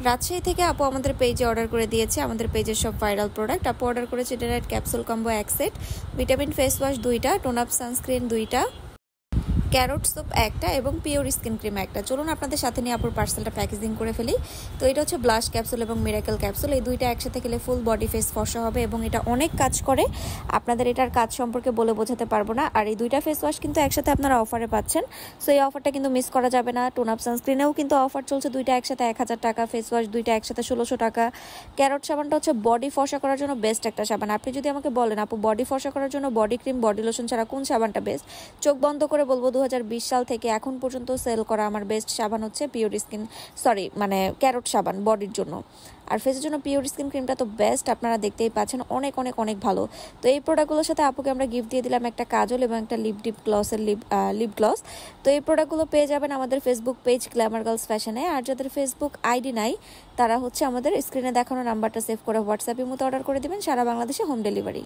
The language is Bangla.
রাজশাহী থেকে আপু আমাদের পেজে অর্ডার করে দিয়েছে আমাদের পেজের সব ভাইরাল প্রোডাক্ট। আপু অর্ডার করেছে day night capsule combo 1 set, vitamin face wash 2টা, টোন আপ সানস্ক্রিন 2টা, ক্যারট সোপ 1টা এবং পিওর স্কিন ক্রিম 1টা। চলুন আপনাদের সাথে নিয়ে আপুর পার্সেলটা প্যাকেজিং করে ফেলি। তো এটা হচ্ছে ব্লাশ ক্যাপসুল এবং মিরাকেল ক্যাপসুল, এই দুইটা একসাথে খেলে ফুল বডি ফেস ফর্সা হবে এবং এটা অনেক কাজ করে। আপনাদের এটার কাজ সম্পর্কে বলে বোঝাতে পারবো না। আর এই দুইটা ফেস ওয়াশ কিন্তু একসাথে আপনারা অফারে পাচ্ছেন, সো এই অফারটা কিন্তু মিস করা যাবে না। টোন আপ সানস্ক্রিনেও কিন্তু অফার চলছে, দুইটা একসাথে 1000 টাকা, ফেস ওয়াশ দুইটা একসাথে 1600 টাকা। ক্যারট সাবানটা হচ্ছে বডি ফর্সা করার জন্য বেস্ট একটা সাবান। আপনি যদি আমাকে বলেন আপু বডি ফর্সা করার জন্য বডি ক্রিম বডি লোশন ছাড়া কোন সাবানটা বেস্ট, চোখ বন্ধ করে বলবো 2020 সাল থেকে এখন পর্যন্ত সেল করা আমার বেস্ট সাবান হচ্ছে পিওর স্কিন ক্যারট সাবান বডির জন্য। আর ফেসের জন্য পিওর স্কিন ক্রিমটা তো বেস্ট, আপনারা দেখতেই পাচ্ছেন অনেক অনেক অনেক ভালো। তো এই প্রোডাক্টগুলোর সাথে আপুকে আমরা গিফট দিয়ে দিলাম একটা কাজল এবং একটা লিপ গ্লস। তো এই প্রোডাক্টগুলো পেয়ে যাবেন আমাদের ফেসবুক পেজ গ্ল্যামার গার্লস ফ্যাশনে। আর যাদের ফেসবুক আইডি নাই তারা হচ্ছে আমাদের স্ক্রিনে দেখানো নাম্বারটা সেভ করে হোয়াটসঅ্যাপের মতো অর্ডার করে দেবেন, সারা বাংলাদেশে হোম ডেলিভারি।